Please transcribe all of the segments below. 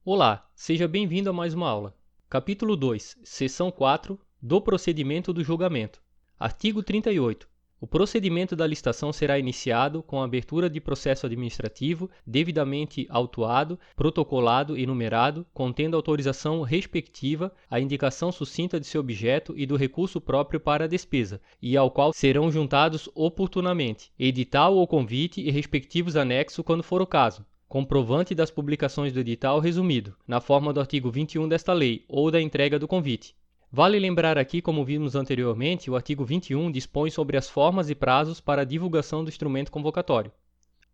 Olá, seja bem-vindo a mais uma aula. Capítulo 2, Seção 4, do procedimento do julgamento. Artigo 38. O procedimento da licitação será iniciado com a abertura de processo administrativo devidamente autuado, protocolado e numerado, contendo autorização respectiva, a indicação sucinta de seu objeto e do recurso próprio para a despesa, e ao qual serão juntados oportunamente edital ou convite e respectivos anexos quando for o caso. Comprovante das publicações do edital resumido, na forma do artigo 21 desta lei, ou da entrega do convite. Vale lembrar aqui, como vimos anteriormente, o artigo 21 dispõe sobre as formas e prazos para a divulgação do instrumento convocatório.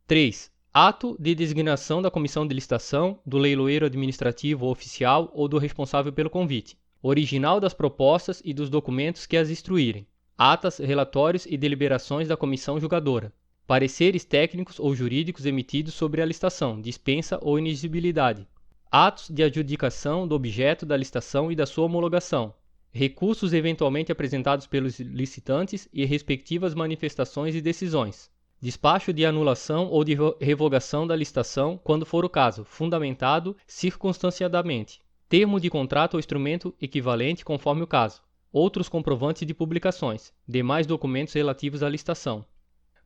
3. Ato de designação da comissão de licitação, do leiloeiro administrativo ou oficial ou do responsável pelo convite. Original das propostas e dos documentos que as instruírem. Atas, relatórios e deliberações da comissão julgadora. Pareceres técnicos ou jurídicos emitidos sobre a licitação, dispensa ou inexigibilidade. Atos de adjudicação do objeto da licitação e da sua homologação. Recursos eventualmente apresentados pelos licitantes e respectivas manifestações e decisões. Despacho de anulação ou de revogação da licitação, quando for o caso, fundamentado circunstanciadamente. Termo de contrato ou instrumento equivalente conforme o caso. Outros comprovantes de publicações. Demais documentos relativos à licitação.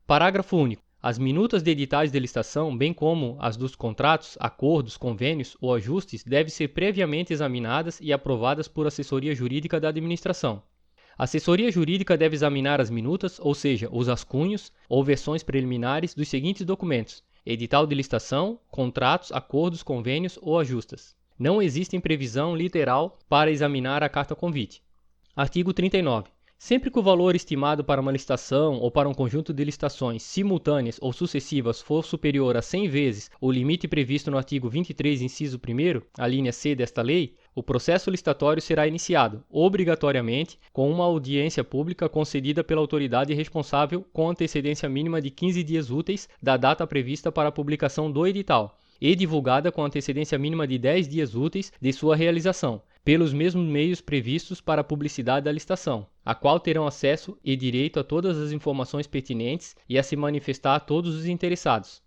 Parágrafo único. As minutas de editais de licitação, bem como as dos contratos, acordos, convênios ou ajustes, devem ser previamente examinadas e aprovadas por assessoria jurídica da administração. A assessoria jurídica deve examinar as minutas, ou seja, os rascunhos ou versões preliminares dos seguintes documentos: edital de licitação, contratos, acordos, convênios ou ajustes. Não existe previsão literal para examinar a carta-convite. Artigo 39. Sempre que o valor estimado para uma licitação ou para um conjunto de licitações simultâneas ou sucessivas for superior a 100 vezes o limite previsto no artigo 23, inciso 1º, a linha C desta lei, o processo licitatório será iniciado, obrigatoriamente, com uma audiência pública concedida pela autoridade responsável com antecedência mínima de 15 dias úteis da data prevista para a publicação do edital, e divulgada com antecedência mínima de 10 dias úteis de sua realização, pelos mesmos meios previstos para a publicidade da licitação, a qual terão acesso e direito a todas as informações pertinentes e a se manifestar a todos os interessados.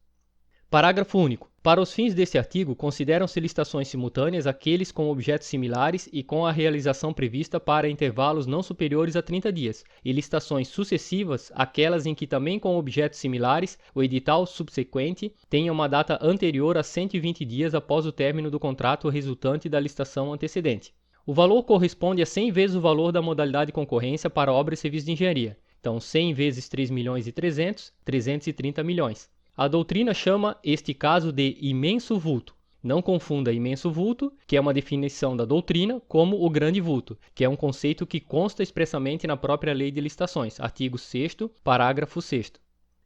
Parágrafo único. Para os fins deste artigo, consideram-se licitações simultâneas aqueles com objetos similares e com a realização prevista para intervalos não superiores a 30 dias, e licitações sucessivas aquelas em que também com objetos similares o edital subsequente tenha uma data anterior a 120 dias após o término do contrato resultante da licitação antecedente. O valor corresponde a 100 vezes o valor da modalidade concorrência para obras e serviços de engenharia. Então, 100 vezes 3 milhões e 300, 330 milhões. A doutrina chama este caso de imenso vulto. Não confunda imenso vulto, que é uma definição da doutrina, como o grande vulto, que é um conceito que consta expressamente na própria Lei de Licitações, artigo 6º, parágrafo 6º.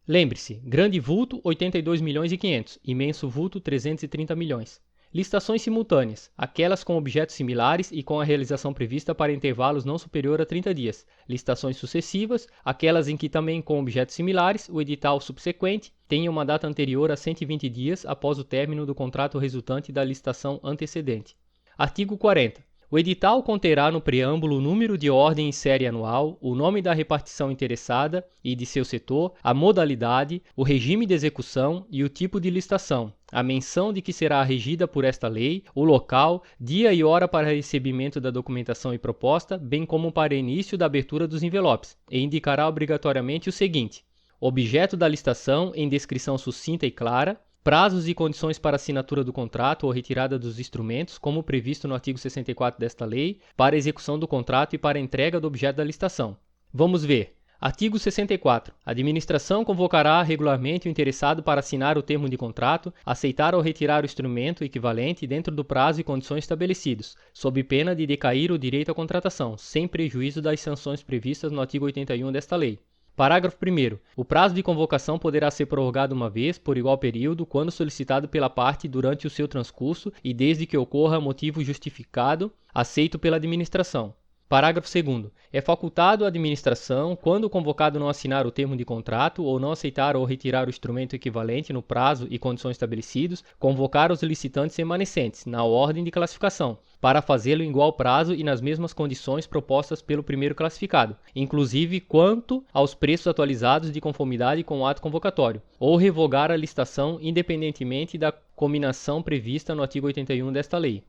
Lembre-se, grande vulto, 82 milhões e 500, imenso vulto, 330 milhões. Licitações simultâneas, aquelas com objetos similares e com a realização prevista para intervalos não superior a 30 dias. Licitações sucessivas, aquelas em que também com objetos similares o edital subsequente tenha uma data anterior a 120 dias após o término do contrato resultante da licitação antecedente. Artigo 40. O edital conterá no preâmbulo o número de ordem e série anual, o nome da repartição interessada e de seu setor, a modalidade, o regime de execução e o tipo de licitação, a menção de que será regida por esta lei, o local, dia e hora para recebimento da documentação e proposta, bem como para início da abertura dos envelopes, e indicará obrigatoriamente o seguinte: objeto da licitação em descrição sucinta e clara, prazos e condições para assinatura do contrato ou retirada dos instrumentos, como previsto no artigo 64 desta lei, para execução do contrato e para entrega do objeto da licitação. Vamos ver. Artigo 64. A administração convocará regularmente o interessado para assinar o termo de contrato, aceitar ou retirar o instrumento equivalente dentro do prazo e condições estabelecidos, sob pena de decair o direito à contratação, sem prejuízo das sanções previstas no artigo 81 desta lei. Parágrafo 1º. O prazo de convocação poderá ser prorrogado uma vez, por igual período, quando solicitado pela parte durante o seu transcurso e desde que ocorra motivo justificado, aceito pela administração. Parágrafo 2º. É facultado à administração, quando o convocado não assinar o termo de contrato ou não aceitar ou retirar o instrumento equivalente no prazo e condições estabelecidos, convocar os licitantes remanescentes, na ordem de classificação, para fazê-lo em igual prazo e nas mesmas condições propostas pelo primeiro classificado, inclusive quanto aos preços atualizados de conformidade com o ato convocatório, ou revogar a licitação independentemente da cominação prevista no artigo 81 desta lei.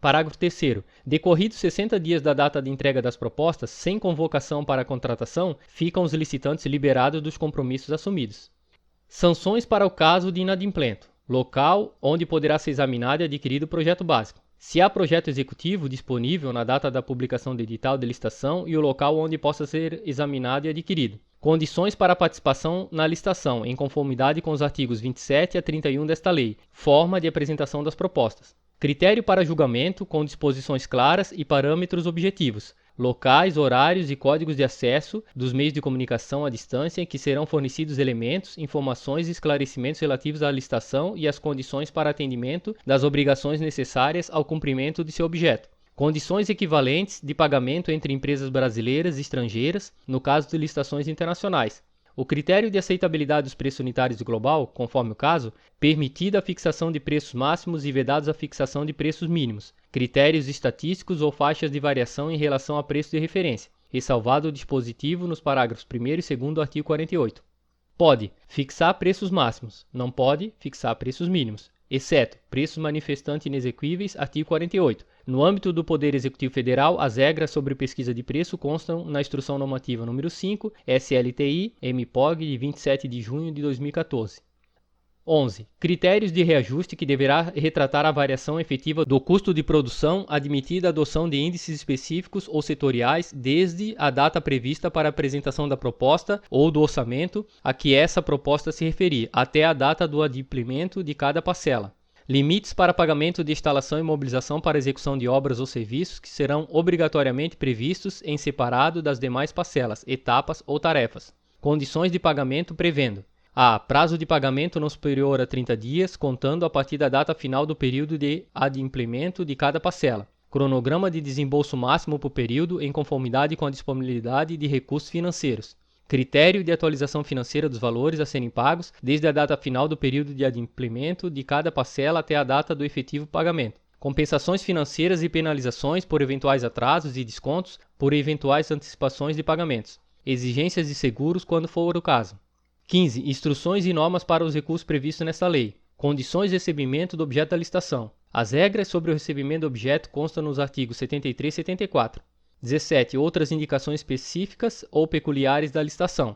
Parágrafo 3º. Decorridos 60 dias da data de entrega das propostas, sem convocação para a contratação, ficam os licitantes liberados dos compromissos assumidos. Sanções para o caso de inadimplemento. Local onde poderá ser examinado e adquirido o projeto básico. Se há projeto executivo disponível na data da publicação do edital de licitação e o local onde possa ser examinado e adquirido. Condições para a participação na licitação, em conformidade com os artigos 27 a 31 desta lei. Forma de apresentação das propostas. Critério para julgamento, com disposições claras e parâmetros objetivos. Locais, horários e códigos de acesso dos meios de comunicação à distância em que serão fornecidos elementos, informações e esclarecimentos relativos à licitação e às condições para atendimento das obrigações necessárias ao cumprimento de seu objeto. Condições equivalentes de pagamento entre empresas brasileiras e estrangeiras, no caso de licitações internacionais. O critério de aceitabilidade dos preços unitários global, conforme o caso, permitida a fixação de preços máximos e vedados a fixação de preços mínimos, critérios estatísticos ou faixas de variação em relação a preço de referência, ressalvado o dispositivo nos parágrafos 1º e 2º do artigo 48. Pode fixar preços máximos, não pode fixar preços mínimos, exceto preços manifestamente inexequíveis, artigo 48. No âmbito do Poder Executivo Federal, as regras sobre pesquisa de preço constam na Instrução Normativa número 5, SLTI, MPOG, de 27 de junho de 2014. 11. Critérios de reajuste que deverá retratar a variação efetiva do custo de produção, admitida a adoção de índices específicos ou setoriais desde a data prevista para a apresentação da proposta ou do orçamento a que essa proposta se referir, até a data do adimplemento de cada parcela. Limites para pagamento de instalação e mobilização para execução de obras ou serviços que serão obrigatoriamente previstos em separado das demais parcelas, etapas ou tarefas. Condições de pagamento prevendo: a. Prazo de pagamento não superior a 30 dias, contando a partir da data final do período de adimplemento de cada parcela. Cronograma de desembolso máximo por período em conformidade com a disponibilidade de recursos financeiros. Critério de atualização financeira dos valores a serem pagos desde a data final do período de adimplemento de cada parcela até a data do efetivo pagamento. Compensações financeiras e penalizações por eventuais atrasos e descontos por eventuais antecipações de pagamentos. Exigências de seguros quando for o caso. 15. Instruções e normas para os recursos previstos nesta lei. Condições de recebimento do objeto da licitação. As regras sobre o recebimento do objeto constam nos artigos 73 e 74. 17. Outras indicações específicas ou peculiares da licitação.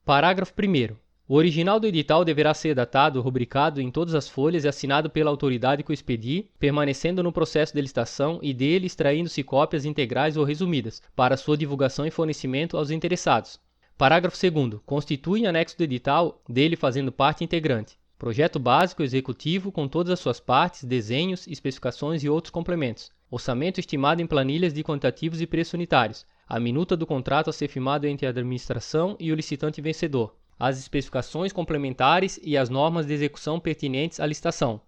Parágrafo 1º. O original do edital deverá ser datado, rubricado em todas as folhas e assinado pela autoridade que o expedir, permanecendo no processo de licitação e dele extraindo-se cópias integrais ou resumidas, para sua divulgação e fornecimento aos interessados. Parágrafo 2º. Constitui em anexo do edital, dele fazendo parte integrante, projeto básico executivo com todas as suas partes, desenhos, especificações e outros complementos. Orçamento estimado em planilhas de quantitativos e preços unitários. A minuta do contrato a ser firmado entre a administração e o licitante vencedor. As especificações complementares e as normas de execução pertinentes à licitação.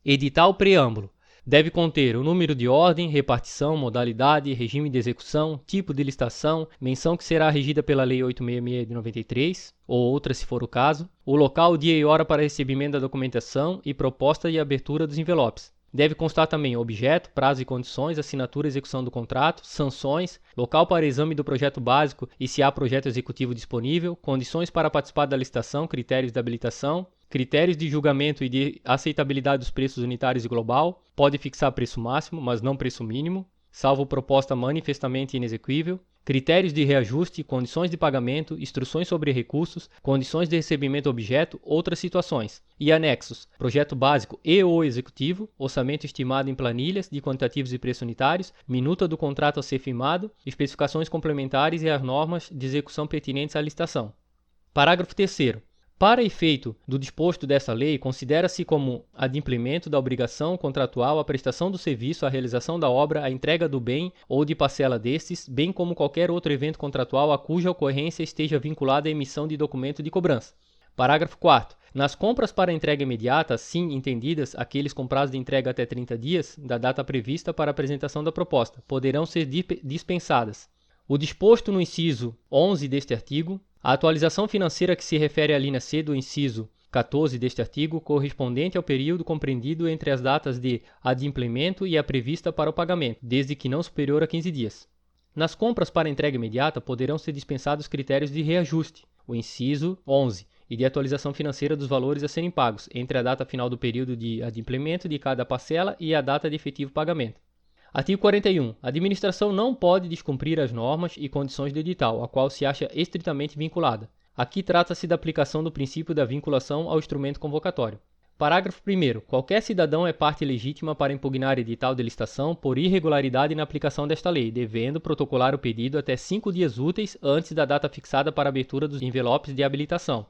Edital preâmbulo. Deve conter o número de ordem, repartição, modalidade, regime de execução, tipo de licitação, menção que será regida pela Lei 866 de 93, ou outra se for o caso, o local, dia e hora para recebimento da documentação e proposta e abertura dos envelopes. Deve constar também objeto, prazo e condições, assinatura e execução do contrato, sanções, local para exame do projeto básico e se há projeto executivo disponível, condições para participar da licitação, critérios de habilitação, critérios de julgamento e de aceitabilidade dos preços unitários e global, pode fixar preço máximo, mas não preço mínimo, salvo proposta manifestamente inexequível, critérios de reajuste, condições de pagamento, instruções sobre recursos, condições de recebimento objeto, outras situações. E anexos, projeto básico e ou executivo, orçamento estimado em planilhas de quantitativos e preços unitários, minuta do contrato a ser firmado, especificações complementares e as normas de execução pertinentes à licitação. Parágrafo 3º. Para efeito do disposto desta lei, considera-se como adimplemento da obrigação contratual a prestação do serviço, a realização da obra, a entrega do bem ou de parcela destes, bem como qualquer outro evento contratual a cuja ocorrência esteja vinculada à emissão de documento de cobrança. Parágrafo 4º. Nas compras para entrega imediata, assim entendidas aqueles com prazo de entrega até 30 dias da data prevista para a apresentação da proposta, poderão ser dispensadas: o disposto no inciso 11 deste artigo, a atualização financeira que se refere à linha C do inciso 14 deste artigo, correspondente ao período compreendido entre as datas de adimplemento e a prevista para o pagamento, desde que não superior a 15 dias. Nas compras para entrega imediata, poderão ser dispensados critérios de reajuste, o inciso 11, e de atualização financeira dos valores a serem pagos, entre a data final do período de adimplemento de cada parcela e a data de efetivo pagamento. Artigo 41. A administração não pode descumprir as normas e condições do edital, a qual se acha estritamente vinculada. Aqui trata-se da aplicação do princípio da vinculação ao instrumento convocatório. Parágrafo 1º. Qualquer cidadão é parte legítima para impugnar edital de licitação por irregularidade na aplicação desta lei, devendo protocolar o pedido até 5 dias úteis antes da data fixada para a abertura dos envelopes de habilitação,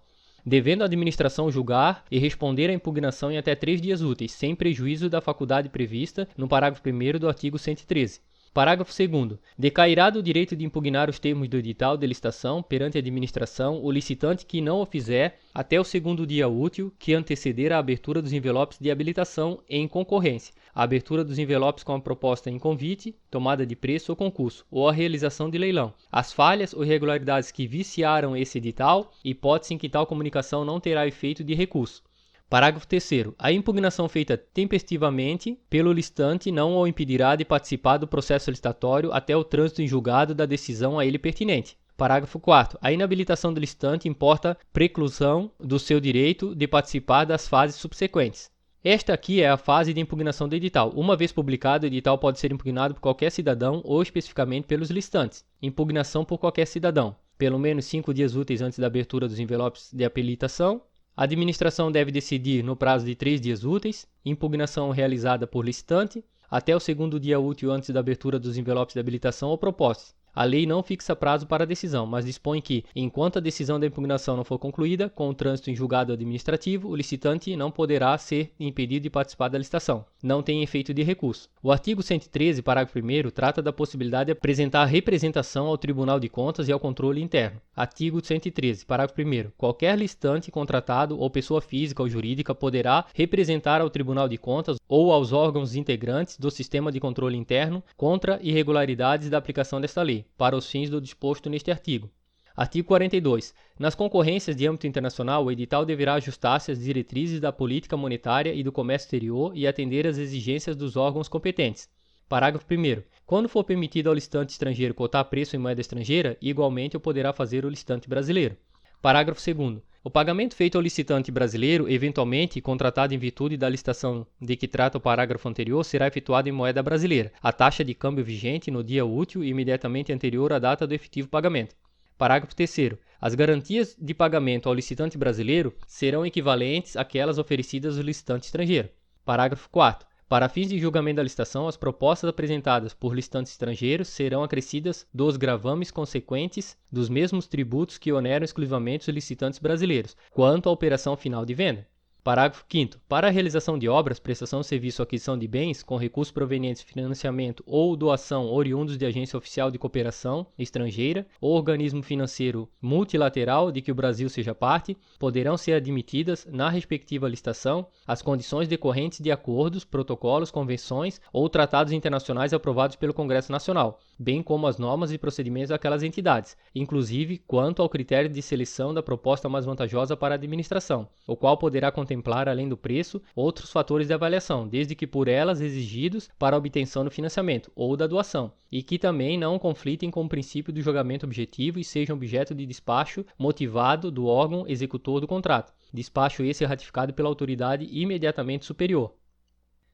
devendo a administração julgar e responder à impugnação em até 3 dias úteis, sem prejuízo da faculdade prevista no parágrafo 1º do artigo 113. Parágrafo 2º. Decairá do direito de impugnar os termos do edital de licitação perante a administração o licitante que não o fizer até o 2º dia útil que anteceder a abertura dos envelopes de habilitação em concorrência, a abertura dos envelopes com a proposta em convite, tomada de preço ou concurso, ou a realização de leilão. As falhas ou irregularidades que viciaram esse edital, hipótese em que tal comunicação não terá efeito de recurso. Parágrafo 3º. A impugnação feita tempestivamente pelo licitante não o impedirá de participar do processo licitatório até o trânsito em julgado da decisão a ele pertinente. Parágrafo 4º. A inabilitação do licitante importa preclusão do seu direito de participar das fases subsequentes. Esta aqui é a fase de impugnação do edital. Uma vez publicado, o edital pode ser impugnado por qualquer cidadão ou especificamente pelos licitantes. Impugnação por qualquer cidadão. Pelo menos 5 dias úteis antes da abertura dos envelopes de habilitação. A administração deve decidir no prazo de 3 dias úteis, impugnação realizada por licitante, até o 2º dia útil antes da abertura dos envelopes de habilitação ou propostas. A lei não fixa prazo para a decisão, mas dispõe que, enquanto a decisão da impugnação não for concluída, com o trânsito em julgado administrativo, o licitante não poderá ser impedido de participar da licitação. Não tem efeito de recurso. O artigo 113, parágrafo 1º, trata da possibilidade de apresentar representação ao Tribunal de Contas e ao controle interno. Artigo 113, parágrafo 1º. Qualquer licitante contratado ou pessoa física ou jurídica poderá representar ao Tribunal de Contas ou aos órgãos integrantes do sistema de controle interno contra irregularidades da aplicação desta lei, para os fins do disposto neste artigo. Artigo 42. Nas concorrências de âmbito internacional, o edital deverá ajustar-se às diretrizes da política monetária e do comércio exterior e atender às exigências dos órgãos competentes. Parágrafo 1º. Quando for permitido ao licitante estrangeiro cotar preço em moeda estrangeira, igualmente o poderá fazer o licitante brasileiro. Parágrafo 2º. O pagamento feito ao licitante brasileiro, eventualmente contratado em virtude da licitação de que trata o parágrafo anterior, será efetuado em moeda brasileira, a taxa de câmbio vigente no dia útil e imediatamente anterior à data do efetivo pagamento. Parágrafo 3º. As garantias de pagamento ao licitante brasileiro serão equivalentes àquelas oferecidas ao licitante estrangeiro. Parágrafo 4º. Para fins de julgamento da licitação, as propostas apresentadas por licitantes estrangeiros serão acrescidas dos gravames consequentes dos mesmos tributos que oneram exclusivamente os licitantes brasileiros, quanto à operação final de venda. Parágrafo 5º. Para a realização de obras, prestação de serviço ou aquisição de bens, com recursos provenientes de financiamento ou doação oriundos de agência oficial de cooperação estrangeira ou organismo financeiro multilateral de que o Brasil seja parte, poderão ser admitidas, na respectiva licitação, as condições decorrentes de acordos, protocolos, convenções ou tratados internacionais aprovados pelo Congresso Nacional, bem como as normas e procedimentos daquelas entidades, inclusive quanto ao critério de seleção da proposta mais vantajosa para a administração, o qual poderá contemplar, além do preço, outros fatores de avaliação, desde que por elas exigidos para a obtenção do financiamento ou da doação, e que também não conflitem com o princípio do julgamento objetivo e sejam objeto de despacho motivado do órgão executor do contrato, despacho esse ratificado pela autoridade imediatamente superior.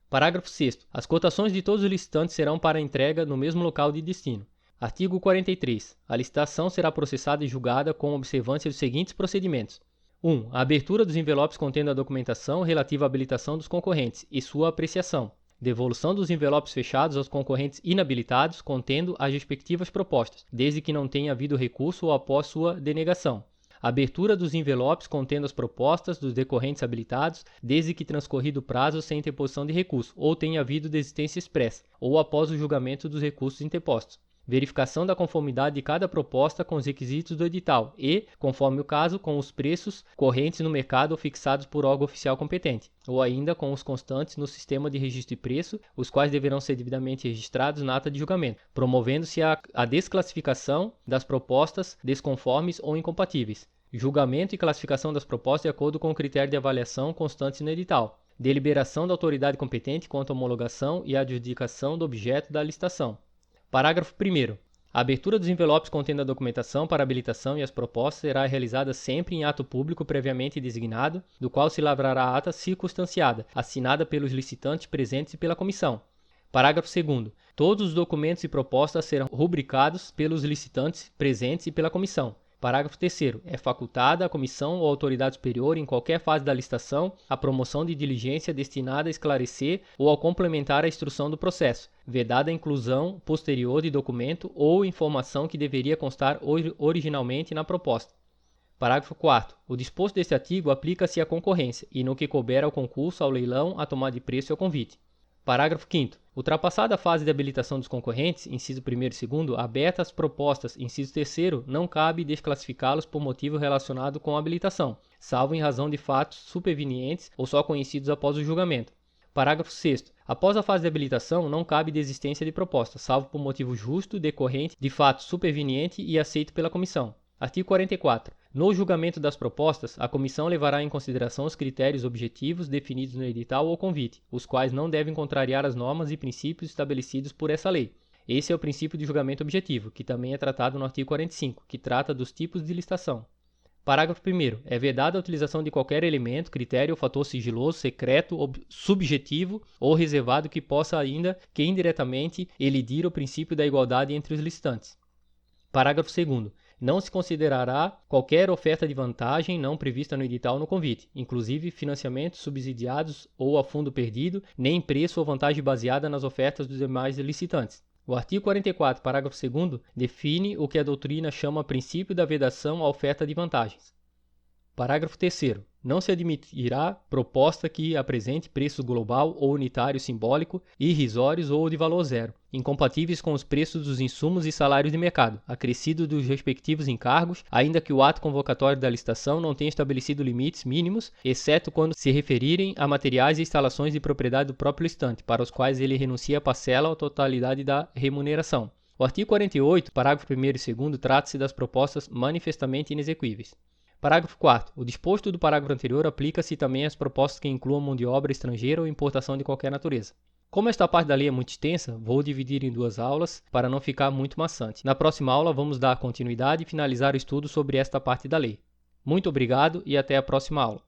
Parágrafo 6º. As cotações de todos os licitantes serão para entrega no mesmo local de destino. Artigo 43. A licitação será processada e julgada com observância dos seguintes procedimentos. 1. A abertura dos envelopes contendo a documentação relativa à habilitação dos concorrentes e sua apreciação. Devolução dos envelopes fechados aos concorrentes inabilitados contendo as respectivas propostas, desde que não tenha havido recurso ou após sua denegação. Abertura dos envelopes contendo as propostas dos decorrentes habilitados, desde que transcorrido o prazo sem interposição de recurso, ou tenha havido desistência expressa, ou após o julgamento dos recursos interpostos. verificação da conformidade de cada proposta com os requisitos do edital e, conforme o caso, com os preços correntes no mercado ou fixados por órgão oficial competente, ou ainda com os constantes no sistema de registro de preço, os quais deverão ser devidamente registrados na ata de julgamento, promovendo-se a desclassificação das propostas desconformes ou incompatíveis, julgamento e classificação das propostas de acordo com o critério de avaliação constantes no edital, deliberação da autoridade competente quanto à homologação e adjudicação do objeto da licitação. Parágrafo 1º. A abertura dos envelopes contendo a documentação para habilitação e as propostas será realizada sempre em ato público previamente designado, do qual se lavrará ata circunstanciada, assinada pelos licitantes presentes e pela comissão. Parágrafo 2º. Todos os documentos e propostas serão rubricados pelos licitantes presentes e pela comissão. Parágrafo 3º. É facultada à comissão ou autoridade superior, em qualquer fase da licitação, a promoção de diligência destinada a esclarecer ou a complementar a instrução do processo, vedada a inclusão posterior de documento ou informação que deveria constar originalmente na proposta. Parágrafo 4º. O disposto deste artigo aplica-se à concorrência e no que couber ao concurso, ao leilão, à tomada de preço e ao convite. Parágrafo 5º. Ultrapassada a fase de habilitação dos concorrentes, inciso 1º e 2º, abertas as propostas, inciso 3º, não cabe desclassificá-los por motivo relacionado com a habilitação, salvo em razão de fatos supervenientes ou só conhecidos após o julgamento. Parágrafo 6º. Após a fase de habilitação, não cabe desistência de proposta, salvo por motivo justo decorrente de fato superveniente e aceito pela comissão. Artigo 44. No julgamento das propostas, a comissão levará em consideração os critérios objetivos definidos no edital ou convite, os quais não devem contrariar as normas e princípios estabelecidos por essa lei. Esse é o princípio de julgamento objetivo, que também é tratado no artigo 45, que trata dos tipos de licitação. Parágrafo 1º. É vedada a utilização de qualquer elemento, critério ou fator sigiloso, secreto, subjetivo ou reservado que possa ainda que indiretamente elidir o princípio da igualdade entre os licitantes. Parágrafo 2º. Não se considerará qualquer oferta de vantagem não prevista no edital ou no convite, inclusive financiamentos subsidiados ou a fundo perdido, nem preço ou vantagem baseada nas ofertas dos demais licitantes. O artigo 44, parágrafo 2º, define o que a doutrina chama princípio da vedação à oferta de vantagens. Parágrafo 3º. Não se admitirá proposta que apresente preço global ou unitário simbólico, irrisórios ou de valor zero, incompatíveis com os preços dos insumos e salários de mercado, acrescido dos respectivos encargos, ainda que o ato convocatório da licitação não tenha estabelecido limites mínimos, exceto quando se referirem a materiais e instalações de propriedade do próprio licitante, para os quais ele renuncia a parcela ou totalidade da remuneração. O artigo 48, parágrafo 1º e 2º, trata-se das propostas manifestamente inexequíveis. Parágrafo 4º. O disposto do parágrafo anterior aplica-se também às propostas que incluam mão de obra estrangeira ou importação de qualquer natureza. Como esta parte da lei é muito extensa, vou dividir em 2 aulas para não ficar muito maçante. Na próxima aula vamos dar continuidade e finalizar o estudo sobre esta parte da lei. Muito obrigado e até a próxima aula.